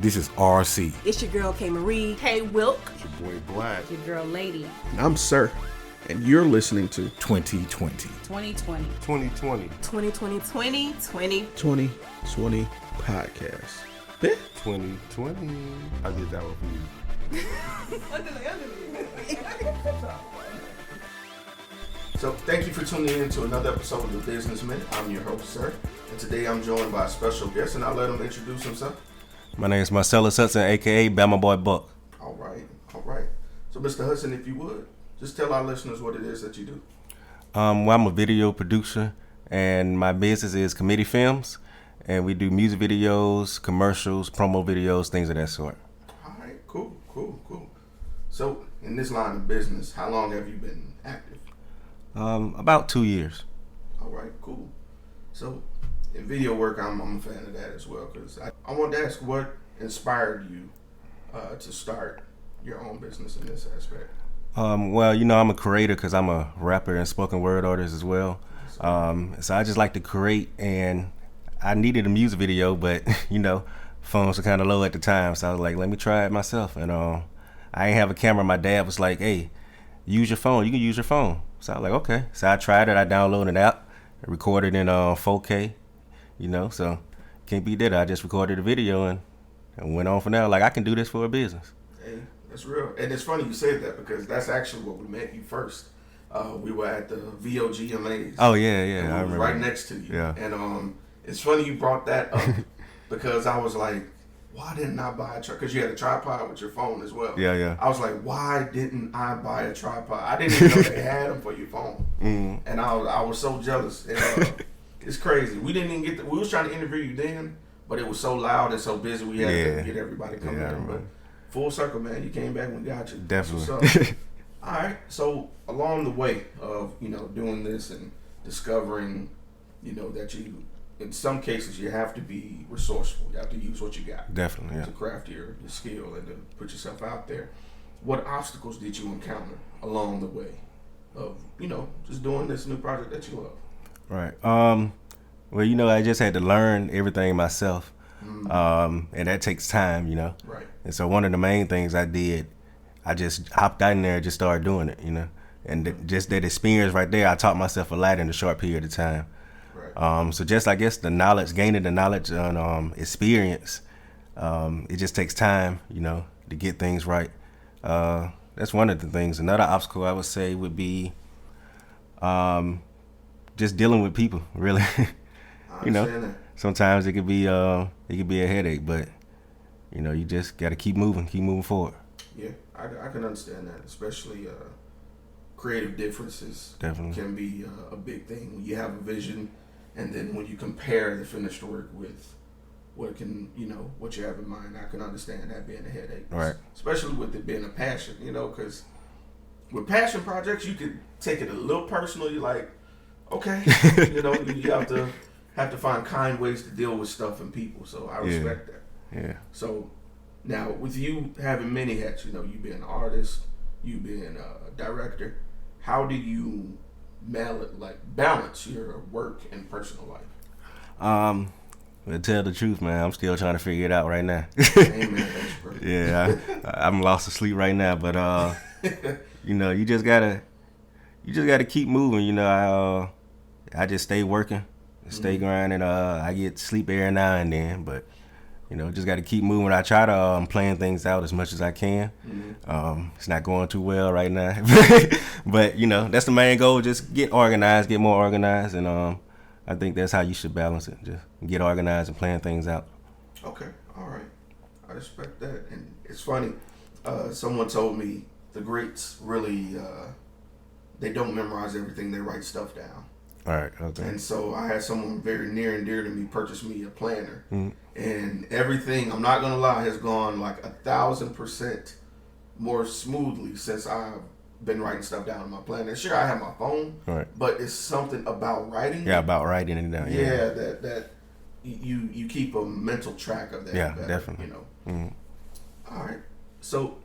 This is RC. It's your girl K Marie. Hey Wilk. It's your boy Black. Your girl Lady. I'm Sirr, and you're listening to 2020. 2020. 2020. 2020. 2020 podcast. Yeah. 2020. I did that one for you. So thank you for tuning in to another episode of The Business Minute. I'm your host, Sirr, and today I'm joined by a special guest, and I'll let him introduce himself. My name is Marcellus Hudson, a.k.a. Bama Boy Buck. All right. So, Mr. Hudson, if you would, just tell our listeners what it is that you do. Well, I'm a video producer, and my business is Kamitte Filmz, and we do music videos, commercials, promo videos, things of that sort. All right, cool. So, in this line of business, how long have you been active? About 2 years. All right, cool. So, in video work, I'm a fan of that as well, because I wanted to ask what inspired you to start your own business in this aspect. Well, I'm a creator because I'm a rapper and spoken word artist as well. So I just like to create, and I needed a music video, but, phones were kind of low at the time, so I was like, let me try it myself. And I didn't have a camera. My dad was like, hey, use your phone. You can use your phone. So I was like, okay. So I tried it. I downloaded an app, recorded in 4K. So can't beat that. I just recorded a video and went on from there. Like, I can do this for a business. Hey, that's real. And it's funny you said that because that's actually what we met you first. We were at the VOGMAs. Oh, yeah. I remember. Right next to you. Yeah. And it's funny you brought that up because I was like, why didn't I buy a tripod? Because you had a tripod with your phone as well. Yeah. I was like, why didn't I buy a tripod? I didn't even know they had them for your phone. Mm-hmm. And I was so jealous. And, it's crazy. We didn't even we was trying to interview you then, but it was so loud and so busy we had to get everybody coming in. But full circle, man, you came back and we got you. Definitely. All right. So along the way of, doing this and discovering, that you, in some cases, you have to be resourceful. You have to use what you got. Definitely, yeah. To craft your skill and to put yourself out there. What obstacles did you encounter along the way of, just doing this new project that you love? Right. Well, I just had to learn everything myself. And that takes time, Right. And so one of the main things I did, I just hopped out in there and just started doing it, And just that experience right there, I taught myself a lot in a short period of time. Right. So just, I guess, gaining the knowledge and experience, it just takes time, to get things right. That's one of the things. Another obstacle I would say would be just dealing with people, really. I understand that. Sometimes it could be a headache, but you just got to keep moving forward. Yeah, I can understand that, especially creative differences. Definitely can be a big thing when you have a vision, and then when you compare the finished work with what you have in mind. I can understand that being a headache, right? Especially with it being a passion, because with passion projects you could take it a little personal. You're like, okay, you have to find kind ways to deal with stuff and people. So I respect that. Yeah. So now with you having many hats, you being an artist, you being a director, how do you balance your work and personal life? To tell the truth, man, I'm still trying to figure it out right now. Amen. Yeah, I'm lost to sleep right now, but you just gotta keep moving. I just stay working, stay grinding. I get sleep every now and then, but just got to keep moving. I try to plan things out as much as I can. Mm-hmm. It's not going too well right now, but that's the main goal. Just get organized, get more organized, and I think that's how you should balance it. Just get organized and plan things out. Okay, all right, I respect that. And it's funny. Someone told me the greats really they don't memorize everything; they write stuff down. All right. Okay. And so I had someone very near and dear to me purchase me a planner, and everything, I'm not gonna lie, has gone like 1,000% more smoothly since I've been writing stuff down in my planner. Sure, I have my phone, right, but it's something about writing. Yeah, about writing it down. Yeah, that you keep a mental track of that. Yeah, better, definitely. All right, so.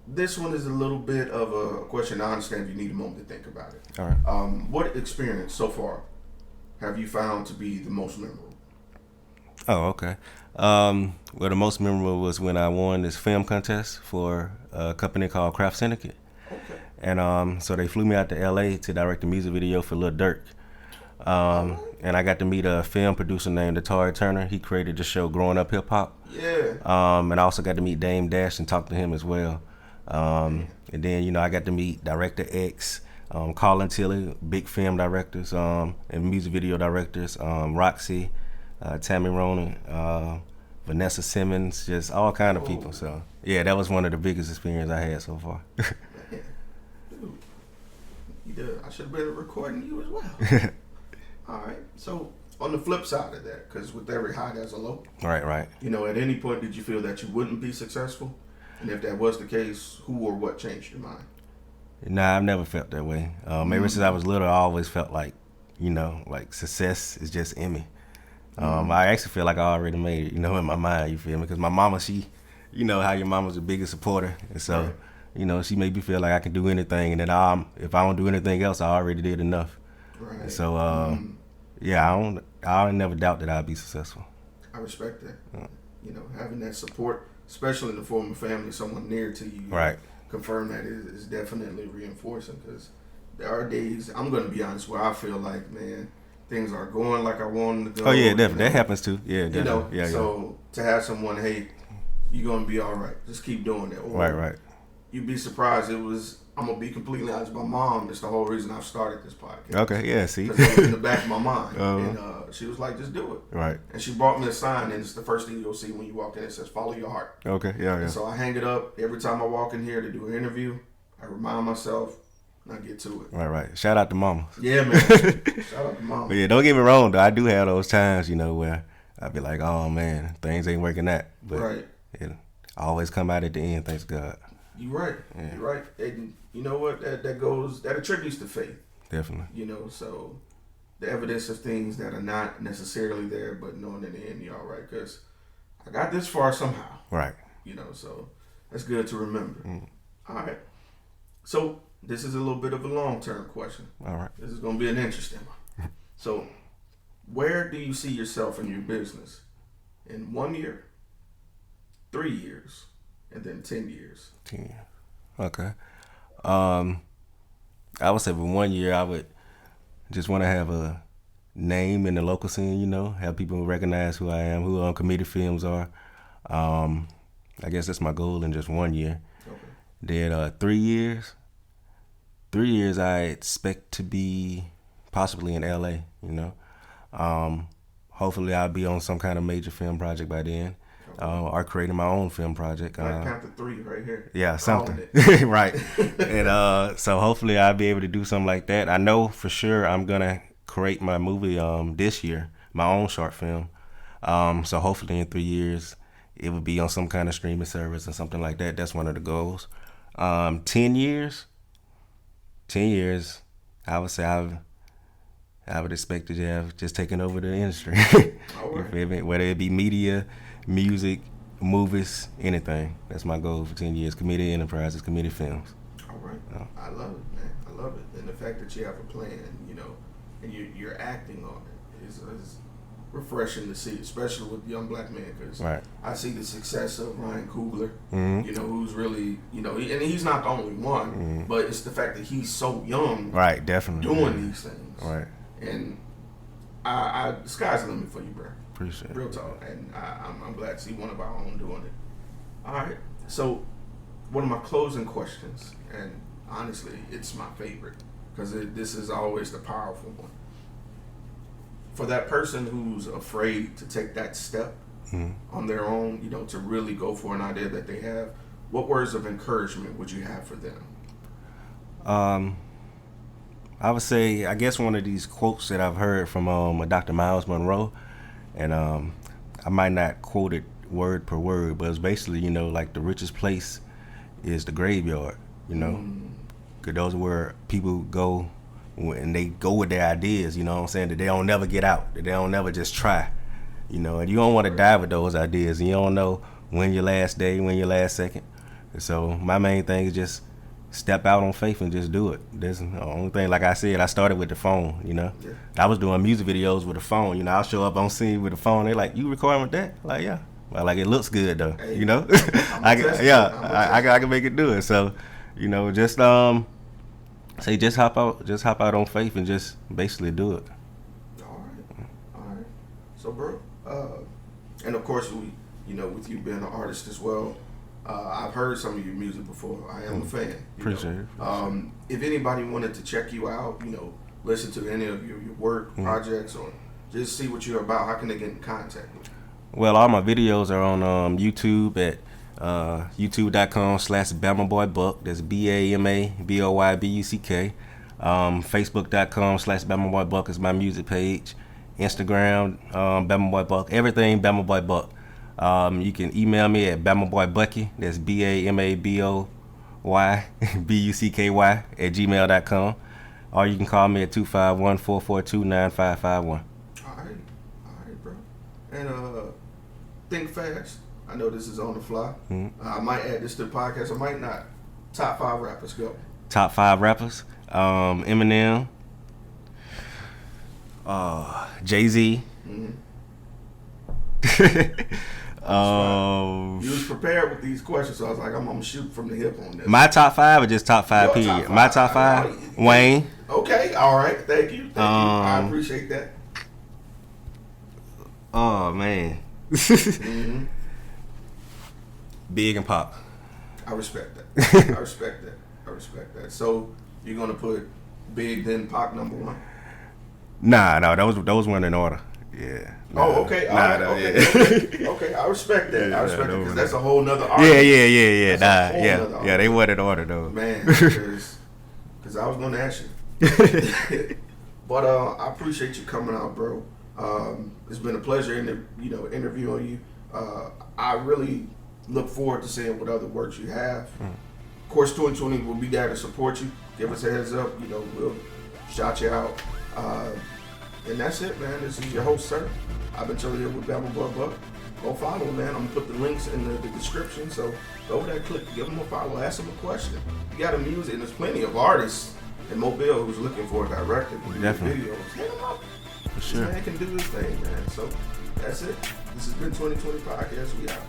This one is a little bit of a question. I understand if you need a moment to think about it. All right. What experience so far have you found to be the most memorable? Oh, okay. Well, the most memorable was when I won this film contest for a company called Craft Syndicate. Okay. And so they flew me out to LA to direct a music video for Lil Durk. And I got to meet a film producer named Atari Turner. He created the show Growing Up Hip Hop. Yeah. And I also got to meet Dame Dash and talk to him as well. And then, you know, I got to meet Director X, Colin Tilley, big film directors, and music video directors, Roxy, Tammy Ronan, Vanessa Simmons, just all kind of people. So, yeah, that was one of the biggest experiences I had so far. Man, dude, you did. I should have been recording you as well. All right. So on the flip side of that, because with every high there's a low. Right. You know, at any point did you feel that you wouldn't be successful? And if that was the case, who or what changed your mind? Nah, I've never felt that way. Ever since I was little, I always felt like, you know, like success is just in me. I actually feel like I already made it, you know, in my mind, you feel me? Because my mama, you know how your mama's the biggest supporter. And so, Right. you know, she made me feel like I can do anything. And then if I don't do anything else, I already did enough. Right. And so, yeah, I never doubt that I'd be successful. I respect that. You know, having that support, especially in the form of family, someone near to you, Right. confirm that is definitely reinforcing. Because there are days, I'm going to be honest, where I feel like, man, things are going like I want them to go. Oh, yeah, you definitely. know? That happens too. Yeah, You definitely. know, Yeah. so to have someone, hey, you're going to be all right. Just keep doing that. Or Right. you'd be surprised. I'm going to be completely honest. My mom is the whole reason I've started this podcast. Okay, yeah, see? Because it was in the back of my mind. Uh-huh. And she was like, just do it. Right. And she brought me a sign, and it's the first thing you'll see when you walk in. It says, follow your heart. Okay, yeah. And so I hang it up every time I walk in here to do an interview. I remind myself, and I get to it. Right. Shout out to mama. Yeah, man. Shout out to mom. But yeah, don't get me wrong though. I do have those times, you know, where I be like, oh man, things ain't working out. But Right. I always come out at the end, thanks God. You're right. Yeah. You're right. And you know what? That attributes to faith. Definitely. You know, so the evidence of things that are not necessarily there, but knowing in the end you're all right. Because I got this far somehow. Right. You know, so that's good to remember. All right. So this is a little bit of a long-term question. All right. This is going to be an interesting one. So where do you see yourself in your business in 1 year, 3 years, and then 10 years? 10 years. Okay. I would say for 1 year, I would just want to have a name in the local scene, you know, have people recognize who I am, who Kamitte Films are. I guess that's my goal in just 1 year. Okay. Then 3 years. 3 years, I expect to be possibly in LA, you know. Hopefully I'll be on some kind of major film project by then. Or creating my own film project. I count to 3 right here. Yeah, something. It. Right. And so hopefully I'll be able to do something like that. I know for sure I'm going to create my movie this year, my own short film. So hopefully in 3 years it would be on some kind of streaming service or something like that. That's one of the goals. 10 years, I would say I would expect to have just taken over the industry. All right. You feel me? Whether it be media, music, movies, anything. That's my goal for 10 years. Kamitte Enterprises, Kamitte Films. All right. Oh. I love it, man. I love it. And the fact that you have a plan, you know, and you're acting on it is refreshing to see, especially with young black men, because Right. I see the success of Ryan Coogler, Mhm. you know, who's really, you know, and he's not the only one, but it's the fact that he's so young Right, definitely. doing these things. Right. And the sky's the limit for you, bro. Appreciate it. Real talk. And I'm glad to see one of our own doing it. All right. So one of my closing questions, and honestly, it's my favorite, because this is always the powerful one. For that person who's afraid to take that step on their own, you know, to really go for an idea that they have, what words of encouragement would you have for them? I would say, I guess one of these quotes that I've heard from Dr. Miles Monroe, and I might not quote it word per word, but it's basically, you know, like the richest place is the graveyard, you know? Because those are where people go and they go with their ideas, you know what I'm saying? That they don't never get out, that they don't never just try, you know? And you don't want to die with those ideas, and you don't know when your last day, when your last second. And so my main thing is just step out on faith and just do it. That's the only thing. Like I said, I started with the phone. You know, I was doing music videos with a phone. You know, I'll show up on scene with a phone. They like, you recording with that? Like, yeah. Well, like it looks good though. Hey, you know, I can make it do it. So, you know, just just hop out on faith and just basically do it. All right. So, bro, and of course, with you being an artist as well, I've heard some of your music before. I am a fan. Appreciate it. If anybody wanted to check you out, listen to any of your work projects, or just see what you're about, how can they get in contact with you? Well, all my videos are on YouTube at youtube.com/BamaBoyBuck. That's BamaBoyBuck. Facebook.com/BamaBoyBuck is my music page. Instagram, BamaBoyBuck. Everything BamaBoyBuck. You can email me at BamaBoyBucky. That's BamaBoyBucky@gmail.com. Or you can call me at 251-442-9551. All right, bro. And think fast. I know this is on the fly. I might add this to the podcast. I might not. Top 5 rappers, go. Top 5 rappers. Eminem. Jay-Z. You was prepared with these questions, so I was like, I'm gonna shoot from the hip on this. My top 5 or just top 5 period? My top 5. Wayne. Okay, all right. Thank you. I appreciate that. Oh man. Big and Pop. I respect that. I respect that. So you're gonna put Big then Pac number 1? Nah, those weren't in order. Yeah. Oh, okay. Okay. I respect that. I respect it because that's a whole nother argument. Yeah. They weren't in order though. Man, because I was gonna ask you. But I appreciate you coming out, bro. It's been a pleasure interviewing you. I really look forward to seeing what other works you have. Of course, 2020 will be there to support you. Give us a heads up. We'll shout you out. And that's it, man. This is your host, Sirr. I've been chilling here with Bama Boy Buck. Go follow him, man. I'm going to put the links in the description. So go over there, click, give him a follow, ask him a question. You got a music, and there's plenty of artists in Mobile who's looking for a director to do videos. Hit him up. For sure. This man can do his thing, man. So that's it. This has been 2020 Podcast. We out.